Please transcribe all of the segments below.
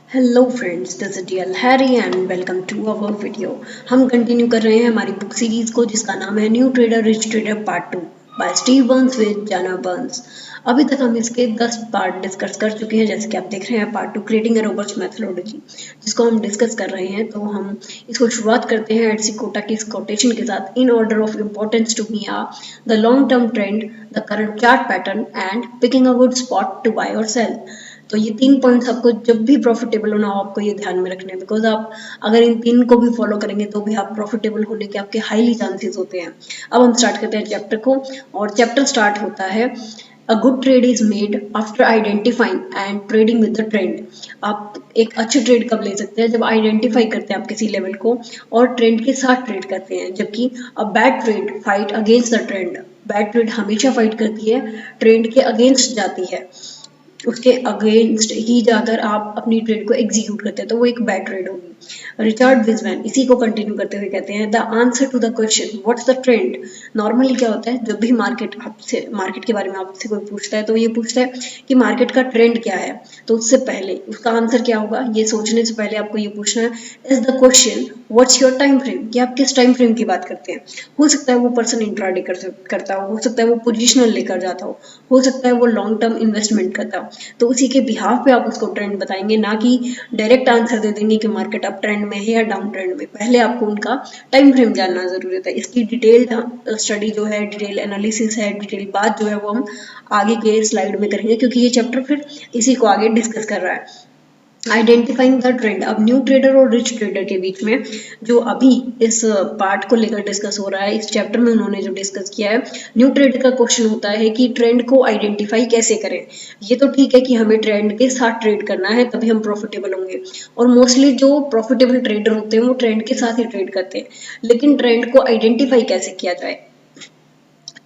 Hello friends, this is DL Harry and welcome to our video. हम continue कर रहे हैं हमारी बुक सीरीज को जिसका नाम है new trader rich trader part 2 by Steve Burns with Janna Burns. अभी तक हम इसके 10 पार्ट डिस्कस कर चुके हैं। जैसे कि आप देख रहे हैं part 2 creating a robust methodology जिसको हम डिस्कस कर रहे हैं। तो हम इसको शुरुआत करते हैं एडसी कोटा की इस कोटेशन के साथ। In order of importance to me are the long term trend, the current chart pattern and picking a good spot to buy और सेल। तो ये 3 पॉइंट्स आपको जब भी प्रॉफिटेबल होना हो आपको ये ध्यान में रखने हैं, बिकॉज आप अगर इन 3 को भी फॉलो करेंगे तो भी आप प्रॉफिटेबल होने के आपके हाईली चांसेस होते हैं। अब हम स्टार्ट करते हैं चैप्टर को, और चैप्टर स्टार्ट होता है a good trade is made after identifying and trading with the trend. आप एक अच्छी ट्रेड कब ले सकते हैं? जब आइडेंटिफाई करते हैं आप किसी लेवल को और ट्रेंड के साथ ट्रेड करते हैं। जबकि a bad trade fight against the trend. Bad trade हमेशा फाइट करती है, ट्रेंड के अगेंस्ट जाती है, उसके अगेंस्ट ही जाकर आप अपनी ट्रेड को एग्जीक्यूट करते हैं, तो वो एक बैड ट्रेड होगी। रिचर्ड विजमैन इसी को कंटिन्यू करते हुए कहते हैं the answer to the question what's the trend. Normally क्या होता है, जब भी मार्केट के बारे में आपसे कोई पूछता है तो ये पूछता है कि मार्केट का ट्रेंड क्या है। तो उससे पहले उसका आंसर क्या होगा ये सोचने से पहले आपको ये पूछना है is the question what's your time frame, कि आप किस टाइम फ्रेम की बात करते हैं। हो सकता है वो पर्सन इंट्राडे करता हो सकता है वो पोजिशनल लेकर जाता हो सकता है वो लॉन्ग टर्म इन्वेस्टमेंट करता हो। तो उसी के बिहाफ पे आप उसको ट्रेंड बताएंगे, ना कि डायरेक्ट आंसर दे देंगे कि मार्केट अप ट्रेंड में है या डाउन ट्रेंड में। पहले आपको उनका टाइम फ्रेम जानना जरूरी होता है। इसकी डिटेल्ड स्टडी जो है, डिटेल एनालिसिस है, डिटेल बात जो है वो हम आगे के स्लाइड में करेंगे, क्योंकि ये चैप्टर फिर इसी को आगे डिस्कस कर रहा है। Identifying the trend. अब न्यू ट्रेडर और रिच ट्रेडर के बीच में जो अभी इस पार्ट को लेकर डिस्कस हो रहा है, इस चैप्टर में उन्होंने जो डिस्कस किया है, न्यू ट्रेडर का क्वेश्चन होता है कि ट्रेंड को आइडेंटिफाई कैसे करें। ये तो ठीक है कि हमें ट्रेंड के साथ ट्रेड करना है तभी हम प्रॉफिटेबल होंगे, और मोस्टली जो प्रॉफिटेबल ट्रेडर होते हैं वो ट्रेंड के साथ ही ट्रेड करते हैं। लेकिन ट्रेंड को आइडेंटिफाई कैसे किया जाए,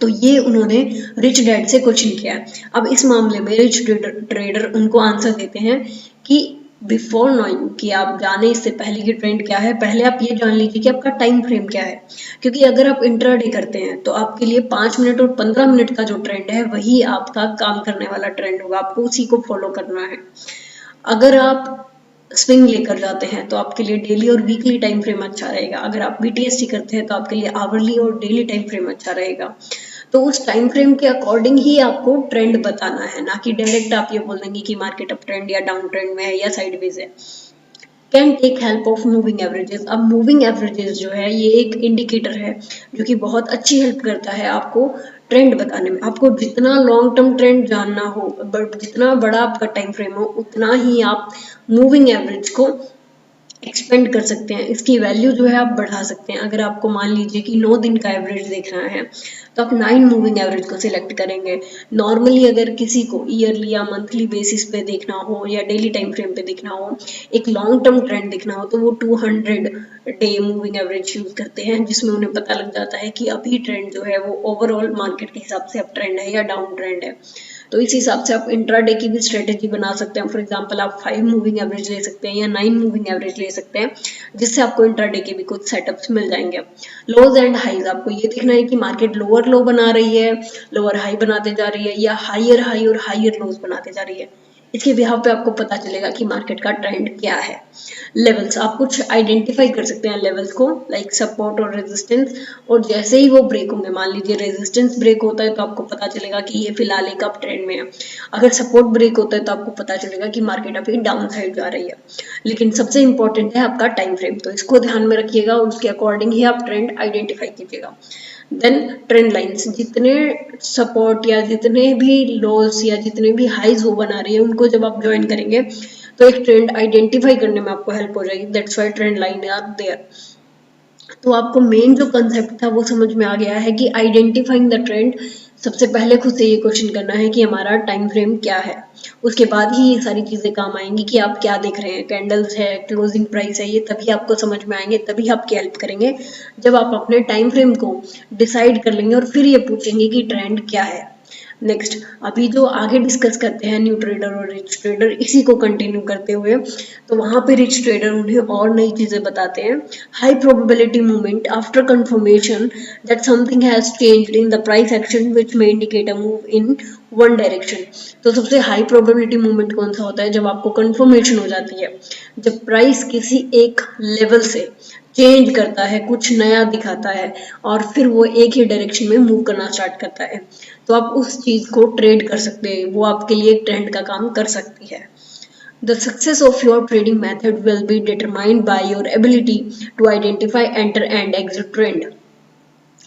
तो ये उन्होंने रिच डैड से क्वेश्चन किया है। अब इस मामले में रिच ट्रेडर उनको आंसर देते हैं कि बिफोर नोइंग, कि आप जाने इससे पहले कि ट्रेंड क्या है, पहले आप ये जान लीजिए कि आपका टाइम फ्रेम क्या है। क्योंकि अगर आप इंट्राडे करते हैं तो आपके लिए 5 मिनट और 15 मिनट का जो ट्रेंड है वही आपका काम करने वाला ट्रेंड होगा, आपको उसी को फॉलो करना है। अगर आप स्विंग लेकर जाते हैं तो आपके लिए डेली और वीकली टाइम फ्रेम अच्छा रहेगा। अगर आप बीटीएससी करते हैं तो आपके लिए आवरली और डेली टाइम फ्रेम अच्छा रहेगा। तो उस टाइम फ्रेम के अकॉर्डिंग ही आपको ट्रेंड बताना है, ना कि डायरेक्ट आप ये बोल देंगे कि मार्केट अप ट्रेंड या डाउन ट्रेंड में है या साइडवेज है। Can take help of moving averages. अब मूविंग एवरेजेस जो है ये एक इंडिकेटर है जो कि बहुत अच्छी हेल्प करता है आपको ट्रेंड बताने में। आपको जितना लॉन्ग टर्म ट्रेंड जानना हो, बट जितना बड़ा आपका टाइम फ्रेम हो, उतना ही आप मूविंग एवरेज को एक्सपेंड कर सकते हैं। इसकी वैल्यू जो है आप बढ़ा सकते हैं। अगर आपको मान लीजिए कि 9 दिन का एवरेज देखना है तो आप 9 मूविंग एवरेज को सिलेक्ट करेंगे। नॉर्मली अगर किसी को ईयरली या मंथली बेसिस पे देखना हो या डेली टाइम फ्रेम पे देखना हो, एक लॉन्ग टर्म ट्रेंड देखना हो, तो वो 200 डे मूविंग एवरेज यूज करते हैं, जिसमें उन्हें पता लग जाता है कि अभी ट्रेंड जो है वो ओवरऑल मार्केट के हिसाब से अप ट्रेंड है या डाउन ट्रेंड है। तो इस हिसाब से आप इंट्राडे की भी स्ट्रेटेजी बना सकते हैं। फॉर एग्जांपल आप 5 मूविंग एवरेज ले सकते हैं या 9 मूविंग एवरेज ले सकते हैं, जिससे आपको इंट्राडे के भी कुछ सेटअप्स मिल जाएंगे। लोज एंड हाईज, आपको ये देखना है कि मार्केट लोअर लो बना रही है, लोअर हाई बनाते जा रही है, या हायर हाई और हायर लोज बनाते जा रही है। इसके बिहाफ पे आपको पता चलेगा कि मार्केट का ट्रेंड क्या है। लेवल्स, आप कुछ आइडेंटिफाई कर सकते हैं लेवल्स को, लाइक सपोर्ट और रेजिस्टेंस, और जैसे ही वो ब्रेक होंगे, मान लीजिए रेजिस्टेंस ब्रेक होता है तो आपको पता चलेगा कि ये फिलहाल एक अप ट्रेंड में है। अगर सपोर्ट ब्रेक होता है तो आपको पता चलेगा कि मार्केट अभी डाउन साइड जा रही है। लेकिन सबसे इंपॉर्टेंट है आपका टाइम फ्रेम, तो इसको ध्यान में रखिएगा और उसके अकॉर्डिंग ही आप ट्रेंड आइडेंटिफाई कीजिएगा। देन ट्रेंड लाइंस, जितने सपोर्ट या जितने भी लॉस या जितने भी हाइज वो बना रही है उनको जब आप ज्वाइन करेंगे तो एक ट्रेंड आइडेंटिफाई करने में आपको हेल्प हो जाएगी। That's why trend line are there. तो आपको मेन जो कंसेप्ट था वो समझ में आ गया है कि आइडेंटिफाइंग द ट्रेंड, सबसे पहले खुद से ये क्वेश्चन करना है कि हमारा टाइम फ्रेम क्या है। उसके बाद ही ये सारी चीजें काम आएंगी कि आप क्या देख रहे हैं, कैंडल्स है, क्लोजिंग प्राइस है, ये तभी आपको समझ में आएंगे, तभी आपकी हेल्प करेंगे जब आप अपने टाइम फ्रेम को डिसाइड कर लेंगे और फिर ये पूछेंगे कि ट्रेंड क्या है। नेक्स्ट अभी जो आगे डिस्कस करते हैं न्यू ट्रेडर और रिच ट्रेडर, इसी को कंटिन्यू करते हुए, तो वहाँ पे रिच ट्रेडर उन्हें और नई चीज़ें बताते हैं। High probability movement after confirmation that something has changed in the price action which may indicate a move in one direction. तो सबसे हाई प्रोबेबिलिटी मूवमेंट कौन सा होता है? जब आपको कंफर्मेशन हो जाती है, जब प्राइस किसी एक लेवल से चेंज करता है, कुछ नया दिखाता है और फिर वो एक ही डायरेक्शन में मूव करना स्टार्ट करता है, तो आप उस चीज को ट्रेड कर सकते हैं, वो आपके लिए एक ट्रेंड का काम कर सकती है। The success of your trading method will be determined by your ability to identify, enter and exit trend.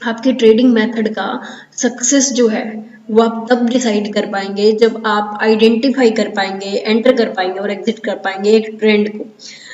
आपके ट्रेडिंग मेथड का सक्सेस जो है वो आप तब डिसाइड कर पाएंगे जब आप आइडेंटिफाई कर पाएंगे, एंटर कर पाएंगे और एग्जिट कर पाएंगे एक ट्रेंड को।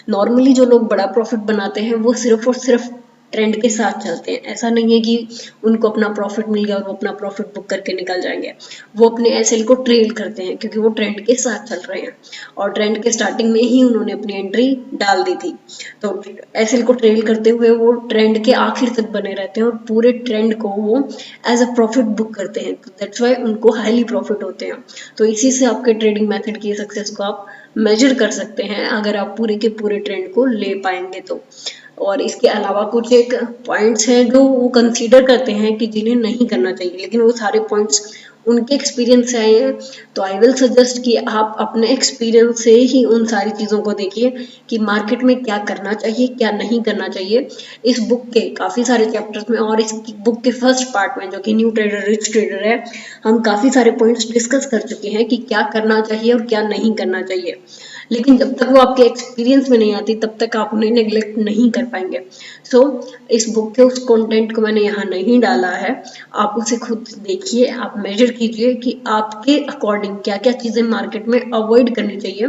नॉर्मली जो लोग बड़ा प्रॉफिट बनाते हैं वो सिर्फ और सिर्फ ट्रेंड के साथ चलते हैं। ऐसा नहीं है कि उनको अपना प्रॉफिट मिल गया और वो अपना प्रॉफिट बुक करके निकल जाएंगे। वो अपने एसएल को ट्रेल करते हैं क्योंकि वो ट्रेंड के साथ चल रहे हैं और ट्रेंड के स्टार्टिंग में ही उन्होंने अपनी एंट्री डाल दी थी। तो एसएल को ट्रेल करते हुए वो ट्रेंड के आखिर तक बने रहते हैं और पूरे ट्रेंड को वो एज अ प्रॉफिट बुक करते हैं। तो दैट्स वाई उनको हाईली प्रॉफिट होते हैं। तो इसी से आपके ट्रेडिंग मेथड की सक्सेस को आप मेजर कर सकते हैं अगर आप पूरे के पूरे ट्रेंड को ले पाएंगे तो। और इसके अलावा कुछ एक पॉइंट्स हैं जो वो कंसीडर करते हैं कि जिन्हें नहीं करना चाहिए, लेकिन वो सारे पॉइंट्स उनके एक्सपीरियंस से आए हैं। तो आई विल सजेस्ट कि आप अपने एक्सपीरियंस से ही उन सारी चीज़ों को देखिए कि मार्केट में क्या करना चाहिए, क्या नहीं करना चाहिए। इस बुक के काफ़ी सारे चैप्टर्स में और इस बुक के फर्स्ट पार्ट में जो कि न्यू ट्रेडर रिच ट्रेडर है, हम काफ़ी सारे पॉइंट्स डिस्कस कर चुके हैं कि क्या करना चाहिए और क्या नहीं करना चाहिए। लेकिन जब तक वो आपके एक्सपीरियंस में नहीं आती तब तक आप उन्हें नेग्लेक्ट नहीं कर पाएंगे। सो इस बुक के उस कंटेंट को मैंने यहाँ नहीं डाला है, आप उसे खुद देखिए, आप मेजर कीजिए कि आपके अकॉर्डिंग क्या क्या चीज़ें मार्केट में अवॉइड करनी चाहिए।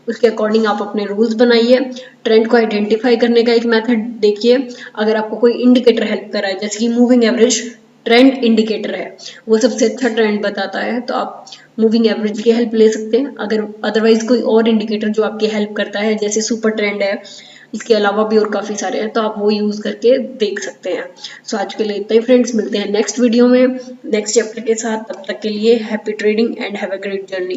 उसके अकॉर्डिंग आप अपने रूल्स बनाइए। ट्रेंड को आइडेंटिफाई करने का एक मेथड देखिए। अगर आपको कोई इंडिकेटर हेल्प कर रहा है, जैसे कि मूविंग एवरेज ट्रेंड इंडिकेटर है, वो सबसे अच्छा ट्रेंड बताता है, तो आप मूविंग एवरेज की हेल्प ले सकते हैं। अगर अदरवाइज कोई और इंडिकेटर जो आपकी हेल्प करता है, जैसे सुपर ट्रेंड है, इसके अलावा भी और काफ़ी सारे हैं, तो आप वो यूज़ करके देख सकते हैं। सो आज के लिए इतना ही फ्रेंड्स, मिलते हैं नेक्स्ट वीडियो में नेक्स्ट चैप्टर के साथ। तब तक के लिए happy trading and have a great journey.